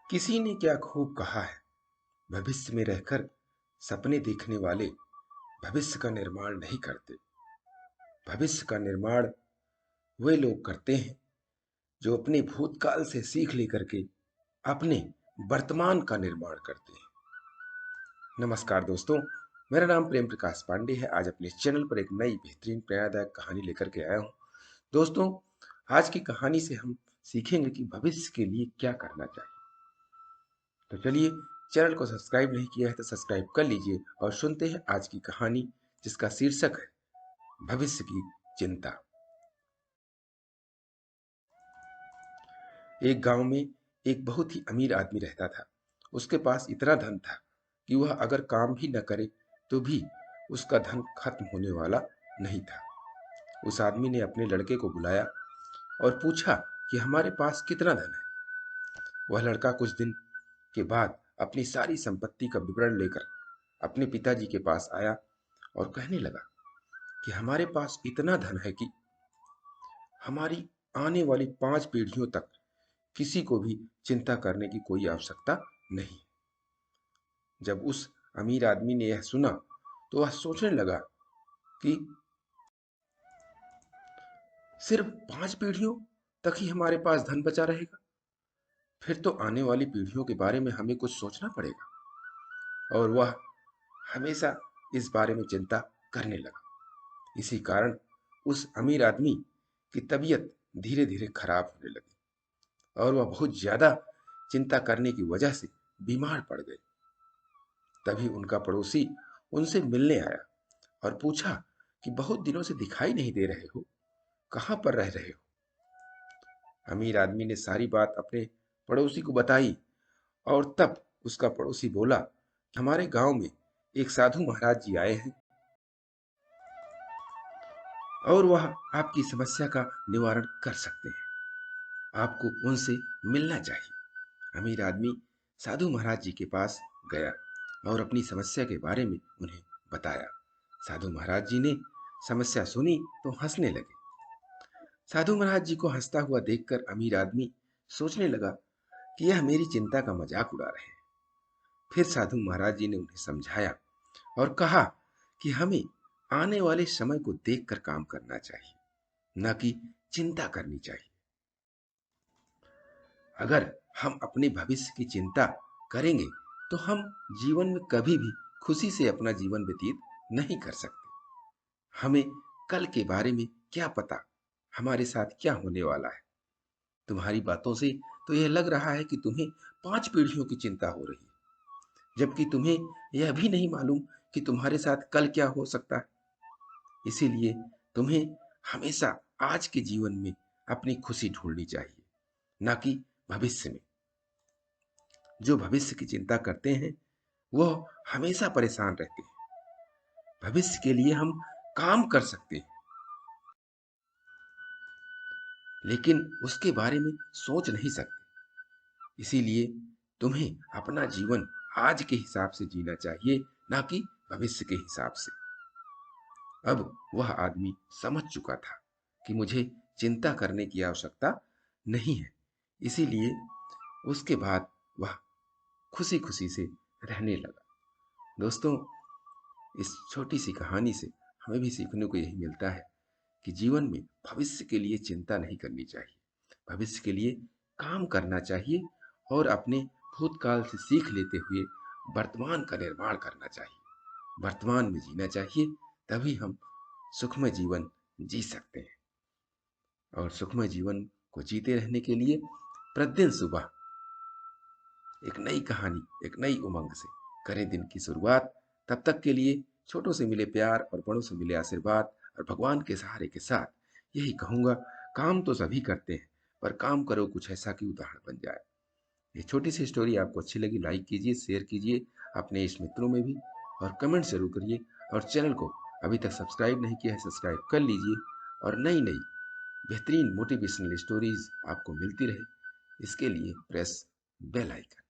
किसी ने क्या खूब कहा है, भविष्य में रहकर सपने देखने वाले भविष्य का निर्माण नहीं करते। भविष्य का निर्माण वे लोग करते हैं जो अपने भूतकाल से सीख लेकर के अपने वर्तमान का निर्माण करते हैं। नमस्कार दोस्तों, मेरा नाम प्रेम प्रकाश पांडे है। आज अपने चैनल पर एक नई बेहतरीन प्रेरणादायक कहानी लेकर के आया हूँ। दोस्तों, आज की कहानी से हम सीखेंगे कि भविष्य के लिए क्या करना चाहिए। तो चलिए, चैनल को सब्सक्राइब नहीं किया है तो सब्सक्राइब कर लीजिए और सुनते हैं आज की कहानी, जिसका शीर्षक है भविष्य की चिंता। एक गांव में एक बहुत ही अमीर आदमी रहता था। उसके पास इतना धन था कि वह अगर काम भी न करे तो भी उसका धन खत्म होने वाला नहीं था। उस आदमी ने अपने लड़के को बुलाया और पूछा कि हमारे पास कितना धन है। वह लड़का कुछ दिन के बाद अपनी सारी संपत्ति का विवरण लेकर अपने पिताजी के पास आया और कहने लगा कि हमारे पास इतना धन है कि हमारी आने वाली 5 पीढ़ियों तक किसी को भी चिंता करने की कोई आवश्यकता नहीं। जब उस अमीर आदमी ने यह सुना तो वह सोचने लगा कि सिर्फ 5 पीढ़ियों तक ही हमारे पास धन बचा रहेगा, फिर तो आने वाली पीढ़ियों के बारे में हमें कुछ सोचना पड़ेगा। और वह हमेशा इस बारे में चिंता करने लगा। इसी कारण उस अमीर आदमी की तबीयत धीरे धीरे खराब होने लगी और वह बहुत ज्यादा चिंता करने की वजह से बीमार पड़ गए। तभी उनका पड़ोसी उनसे मिलने आया और पूछा कि बहुत दिनों से दिखाई नहीं दे रहे हो, कहाँ पर रह रहे हो। अमीर आदमी ने सारी बात अपने पड़ोसी को बताई और तब उसका पड़ोसी बोला, हमारे गांव में एक साधु महाराज जी आए हैं और वह आपकी समस्या का निवारण कर सकते हैं। आपको उनसे मिलना चाहिए। अमीर आदमी साधु महाराज जी के पास गया और अपनी समस्या के बारे में उन्हें बताया। साधु महाराज जी ने समस्या सुनी तो हंसने लगे। साधु महाराज जी को हंसता हुआ देखकर अमीर आदमी सोचने लगा कि यह मेरी चिंता का मजाक उड़ा रहे हैं। फिर साधु महाराज जी ने उन्हें समझाया और कहा कि हमें आने वाले समय को देखकर काम करना चाहिए, न कि चिंता करनी चाहिए। अगर हम अपने भविष्य की चिंता करेंगे तो हम जीवन में कभी भी खुशी से अपना जीवन व्यतीत नहीं कर सकते। हमें कल के बारे में क्या पता हमारे साथ क्या होने वाला है। तुम्हारी बातों से तो यह लग रहा है कि तुम्हें 5 पीढ़ियों की चिंता हो रही है, जबकि तुम्हें यह भी नहीं मालूम कि तुम्हारे साथ कल क्या हो सकता है। इसीलिए तुम्हें हमेशा आज के जीवन में अपनी खुशी ढूंढनी चाहिए, ना कि भविष्य में। जो भविष्य की चिंता करते हैं वह हमेशा परेशान रहते हैं। भविष्य के लिए हम काम कर सकते हैं, लेकिन उसके बारे में सोच नहीं सकते। इसीलिए तुम्हें अपना जीवन आज के हिसाब से जीना चाहिए, ना कि भविष्य के हिसाब से। अब वह आदमी समझ चुका था कि मुझे चिंता करने की आवश्यकता नहीं है। इसीलिए उसके बाद वह खुशी खुशी से रहने लगा। दोस्तों, इस छोटी सी कहानी से हमें भी सीखने को यही मिलता है कि जीवन में भविष्य के लिए चिंता नहीं करनी चाहिए। भविष्य के लिए काम करना चाहिए और अपने भूतकाल से सीख लेते हुए वर्तमान का निर्माण करना चाहिए। वर्तमान में जीना चाहिए, तभी हम सुखमय जीवन जी सकते हैं। और सुखमय जीवन को जीते रहने के लिए प्रतिदिन सुबह एक नई कहानी, एक नई उमंग से करें दिन की शुरुआत। तब तक के लिए छोटों से मिले प्यार और बड़ों से मिले आशीर्वाद और भगवान के सहारे के साथ यही कहूंगा, काम तो सभी करते हैं, पर काम करो कुछ ऐसा कि उदाहरण बन जाए। ये छोटी सी स्टोरी आपको अच्छी लगी, लाइक कीजिए, शेयर कीजिए अपने इस मित्रों में भी, और कमेंट जरूर करिए। और चैनल को अभी तक सब्सक्राइब नहीं किया है, सब्सक्राइब कर लीजिए और नई नई बेहतरीन मोटिवेशनल स्टोरीज आपको मिलती रहे, इसके लिए प्रेस बेल आइकन।